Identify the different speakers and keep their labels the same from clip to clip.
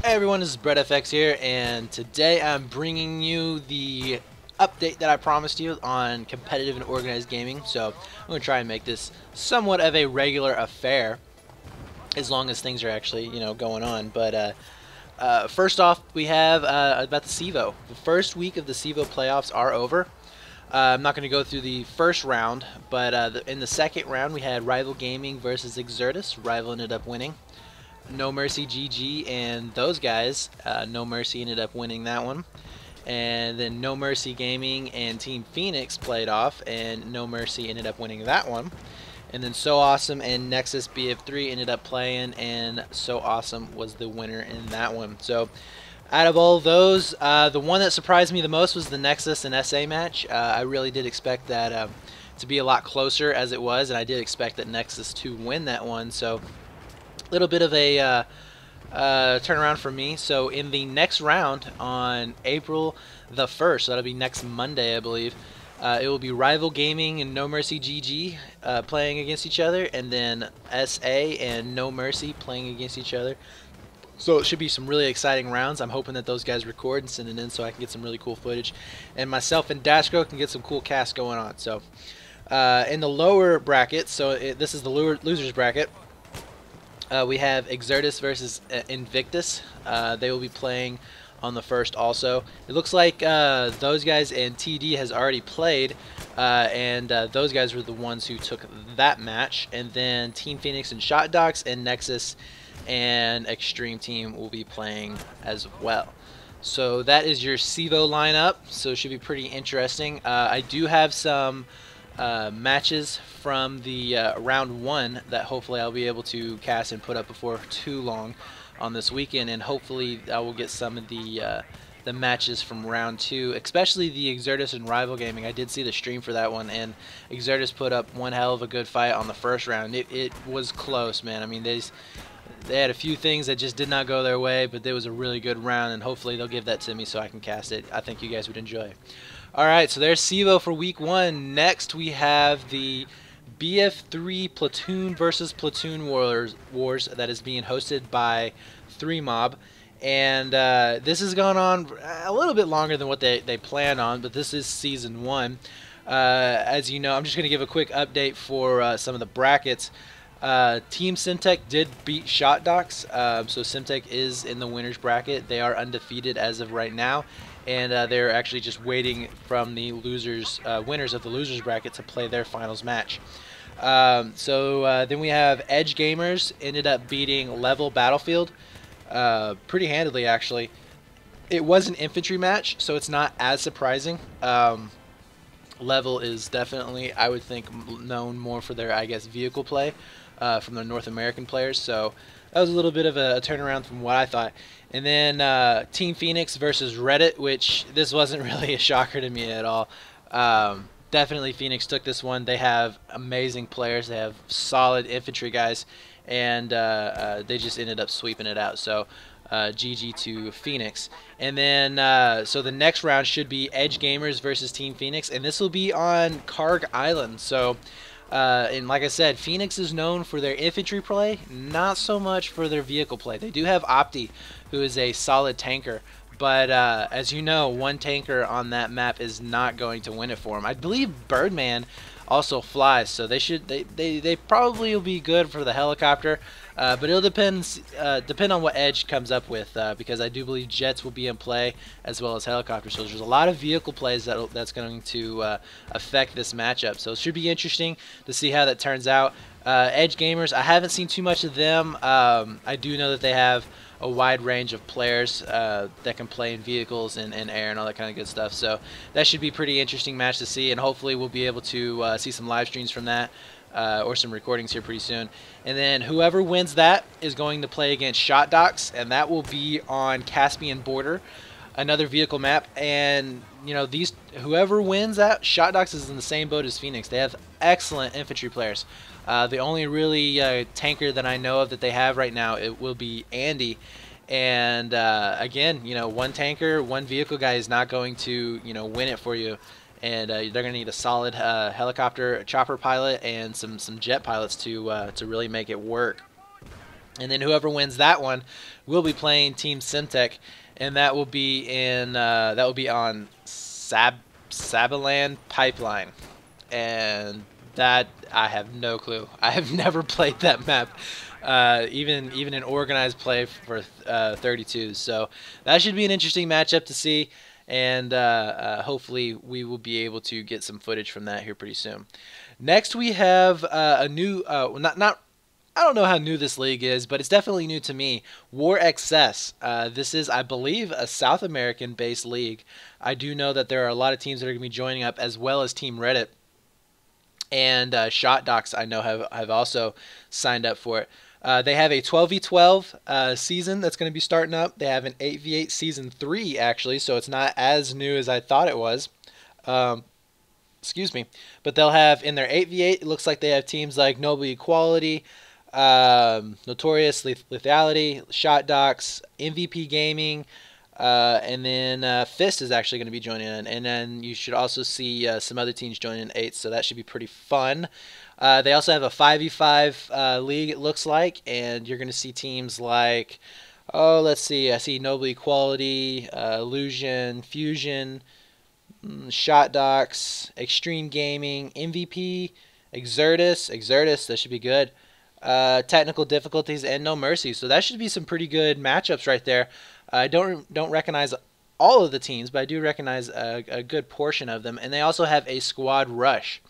Speaker 1: Hey everyone, this is BreadFX here, and today I'm bringing you the update that I promised you on competitive and organized gaming. So I'm going to try and make this somewhat of a regular affair, as long as things are actually, going on. But first off, we have about the CEVO. The first week of the CEVO playoffs are over. I'm not going to go through the first round, but in the second round we had Rival Gaming versus Exertus. Rival ended up winning. No Mercy GG and those guys, No Mercy ended up winning that one. And then No Mercy Gaming and Team Phoenix played off, and No Mercy ended up winning that one. And then So Awesome and Nexus BF3 ended up playing, and So Awesome was the winner in that one. So out of all of those, the one that surprised me the most was the Nexus and SA match. I really did expect that to be a lot closer as it was, and I did expect that Nexus to win that one. So little bit of a turnaround for me. So in the next round on April the 1st, so that'll be next Monday, I believe, it will be Rival Gaming and No Mercy GG playing against each other, and then SA and No Mercy playing against each other. So it should be some really exciting rounds. I'm hoping that those guys record and send it in so I can get some really cool footage, and myself and Dashko can get some cool casts going on. So in the lower bracket, so this is the losers bracket. We have Exertus versus Invictus. They will be playing on the 1st also. It looks like those guys and TD has already played, and those guys were the ones who took that match. And then Team Phoenix and Shot Docs and Nexus and Extreme Team will be playing as well. So that is your CEVO lineup, so it should be pretty interesting. I do have some matches from the round 1 that hopefully I'll be able to cast and put up before too long on this weekend, and hopefully I will get some of the matches from round 2, especially the Exertus and Rival Gaming. I did see the stream for that one, and Exertus put up one hell of a good fight on the first round. It was close, man. I mean, they had a few things that just did not go their way, but there was a really good round, and hopefully they'll give that to me so I can cast it. I think you guys would enjoy. Alright, so there's CEVO for week 1. Next we have the BF3 Platoon versus Platoon Wars that is being hosted by 3Mob. And this has gone on a little bit longer than what they planned on, but this is Season 1. As you know, I'm just going to give a quick update for some of the brackets. Team Simtech did beat Shot Docs, so Simtech is in the winners bracket. They are undefeated as of right now, and they're actually just waiting from the winners of the losers bracket to play their finals match. Then we have Edge Gamers ended up beating Level Battlefield pretty handily, actually. It was an infantry match, so it's not as surprising. Level is definitely, I would think, known more for their, I guess, vehicle play from the North American players. So that was a little bit of a turnaround from what I thought. And then Team Phoenix versus Reddit, which this wasn't really a shocker to me at all. Definitely Phoenix took this one. They have amazing players. They have solid infantry guys, and they just ended up sweeping it out. So GG to Phoenix. And then so the next round should be Edge Gamers versus Team Phoenix, and this will be on Karg Island. So and like I said, Phoenix is known for their infantry play, not so much for their vehicle play. They do have Opti, who is a solid tanker, but as you know, one tanker on that map is not going to win it for them. I believe Birdman also flies, so they probably will be good for the helicopter, but it'll depend on what Edge comes up with, because I do believe jets will be in play as well as helicopters. So there's a lot of vehicle plays that's going to affect this matchup. So it should be interesting to see how that turns out. Edge Gamers, I haven't seen too much of them. I do know that they have a wide range of players that can play in vehicles and air and all that kind of good stuff. So that should be a pretty interesting match to see, and hopefully we'll be able to see some live streams from that or some recordings here pretty soon. And then whoever wins that is going to play against Shot Docs, and that will be on Caspian Border, another vehicle map. And you know, whoever wins that, Shot Docs is in the same boat as Phoenix. They have excellent infantry players. The only really tanker that I know of that they have right now, it will be Andy. And again, you know, one tanker, one vehicle guy is not going to, you know, win it for you. And they're going to need a solid helicopter chopper pilot and some jet pilots to really make it work. And then whoever wins that one will be playing Team Syntech, and that will be on Sabaland Pipeline, and that I have no clue. I have never played that map, even in organized play for 32. So that should be an interesting matchup to see, and hopefully we will be able to get some footage from that here pretty soon. Next we have a new not I don't know how new this league is, but it's definitely new to me. War XS. This is, I believe, a South American-based league. I do know that there are a lot of teams that are going to be joining up, as well as Team Reddit. And Shot Docs, I know, have also signed up for it. They have a 12v12 season that's going to be starting up. They have an 8v8 season 3, actually, so it's not as new as I thought it was. Excuse me. But they'll have, in their 8v8, it looks like they have teams like Noble Equality, Notorious Lethality, Shot Docs, MVP Gaming, and then Fist is actually going to be joining in. And then you should also see some other teams joining in 8, so that should be pretty fun. They also have a 5v5 league, it looks like, and you're going to see teams like, oh, let's see, I see Noble Equality, Illusion, Fusion, Shot Docs, Extreme Gaming, MVP, Exertus, that should be good. Technical Difficulties, and No Mercy. So that should be some pretty good matchups right there. I don't recognize all of the teams, but I do recognize a good portion of them. And they also have a Squad Rush.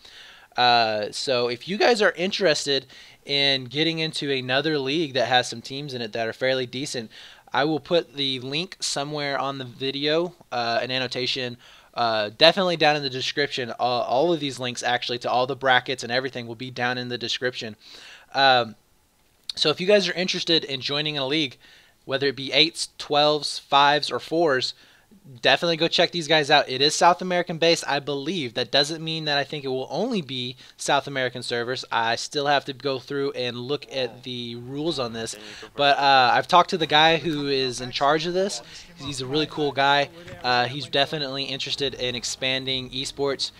Speaker 1: So if you guys are interested in getting into another league that has some teams in it that are fairly decent, I will put the link somewhere on the video, an annotation, definitely down in the description. All of these links, actually, to all the brackets and everything will be down in the description. So if you guys are interested in joining a league, whether it be 8s, 12s, 5s, or 4s, definitely go check these guys out. It is South American based, I believe. That doesn't mean that I think it will only be South American servers. I still have to go through and look at the rules on this. But I've talked to the guy who is in charge of this. He's a really cool guy. He's definitely interested in expanding esports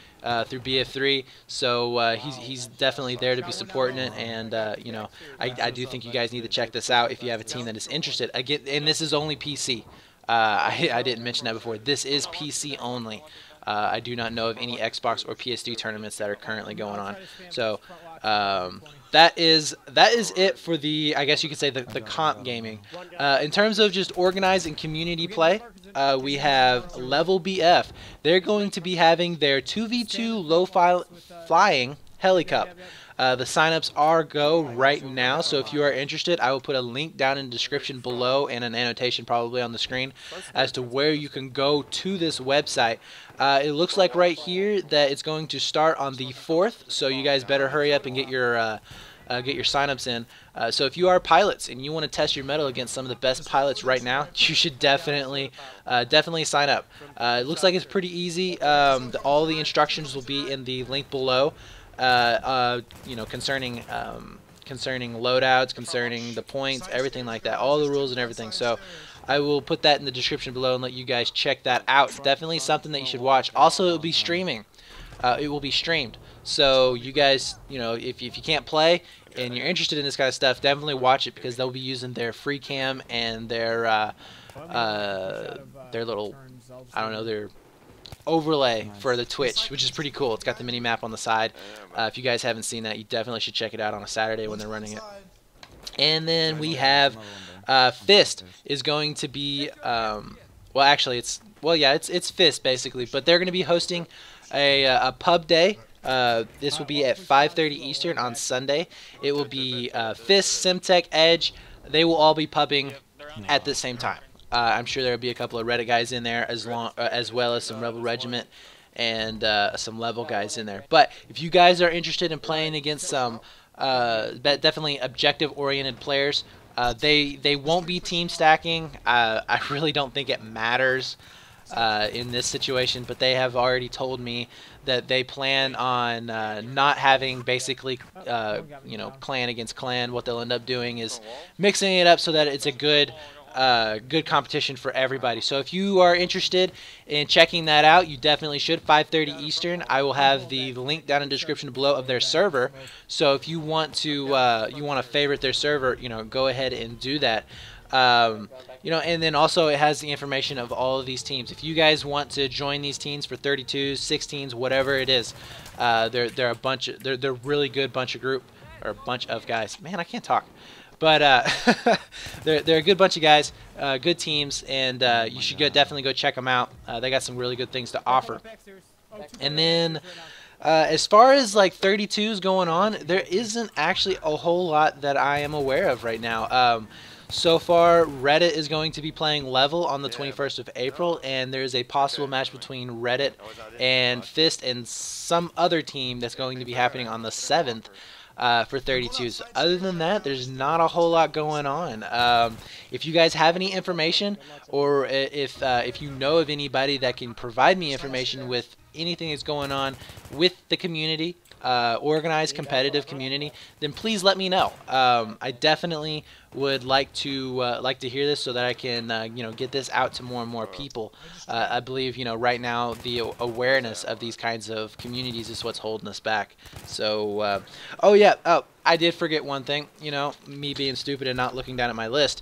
Speaker 1: through BF3, so he's definitely there to be supporting it, and you know, I do think you guys need to check this out if you have a team that is interested. Again, and this is only PC. I didn't mention that before. This is PC only. I do not know of any Xbox or PS3 tournaments that are currently going on. So that is it for the, I guess you could say, the comp gaming. In terms of just organized and community play, we have Level BF. They're going to be having their 2v2 low flying heli cup. The signups are go right now, so if you are interested, I will put a link down in the description below and an annotation probably on the screen as to where you can go to this website. It looks like right here that it's going to start on the 4th, so you guys better hurry up and get your signups in. So if you are pilots and you want to test your mettle against some of the best pilots right now, you should definitely sign up. It looks like it's pretty easy. All the instructions will be in the link below. You know, concerning loadouts, concerning the points, everything like that, all the rules and everything. So I will put that in the description below and let you guys check that out. Definitely something that you should watch. Also, it will be streaming. It will be streamed. So you guys, you know, if you can't play and you're interested in this kind of stuff, definitely watch it, because they'll be using their free cam and their little, I don't know, their overlay for the Twitch, which is pretty cool. It's got the mini map on the side. If you guys haven't seen that, you definitely should check it out on a Saturday when they're running it. And then we have Fist is going to be well, actually it's Fist basically, but they're going to be hosting a pub day. This will be at 5:30 Eastern on Sunday. It will be Fist, Simtech, Edge. They will all be pubbing at the same time. I'm sure there will be a couple of Reddit guys in there, as well as some Rebel Regiment and some Level guys in there. But if you guys are interested in playing against some definitely objective-oriented players, they won't be team stacking. I really don't think it matters in this situation, but they have already told me that they plan on not having basically you know, clan against clan. What they'll end up doing is mixing it up so that it's a good good competition for everybody. So if you are interested in checking that out, you definitely should. 5:30 Eastern. I will have the link down in the description below of their server. So if you want to favorite their server, go ahead and do that. And then also it has the information of all of these teams. If you guys want to join these teams for 32s, 16s, whatever it is, they're a bunch. They're really good bunch of guys. Man, I can't talk. But they're a good bunch of guys, good teams, and you should definitely go check them out. They got some really good things to offer. And then as far as like 32s going on, there isn't actually a whole lot that I am aware of right now. So far, Reddit is going to be playing Level on the 21st of April, and there's a possible match between Reddit and Fist and some other team that's going to be happening on the 7th. For 32s. Other than that, there's not a whole lot going on. If you guys have any information, or if you know of anybody that can provide me information with anything that's going on with the community, organized competitive community, then please let me know. I definitely would like to hear this so that I can get this out to more and more people. I believe right now the awareness of these kinds of communities is what's holding us back. So I did forget one thing. Me being stupid and not looking down at my list.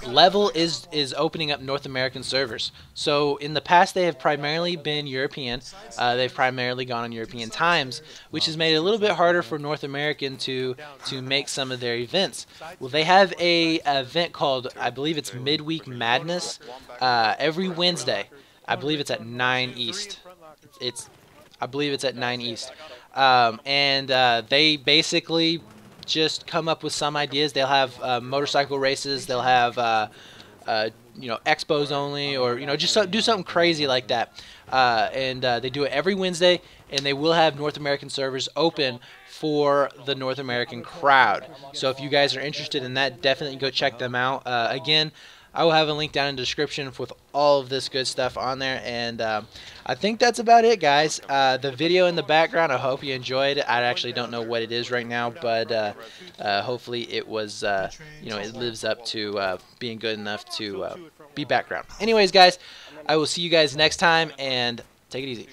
Speaker 1: Level is opening up North American servers. So in the past they have primarily been European. They've primarily gone on European times, which has made it a little bit harder for North American to make some of their events. Well, they have a event called, I believe it's Midweek Madness, every Wednesday. I believe it's at 9 East. I believe it's at 9 East. They basically just come up with some ideas. They'll have motorcycle races. They'll have expos only, or just do something crazy like that. They do it every Wednesday, and they will have North American servers open for the North American crowd. So if you guys are interested in that, definitely go check them out. Again, I will have a link down in the description with all of this good stuff on there, and I think that's about it, guys. The video in the background, I hope you enjoyed it. I actually don't know what it is right now, but hopefully it was, it lives up to being good enough to be background. Anyways, guys, I will see you guys next time, and take it easy.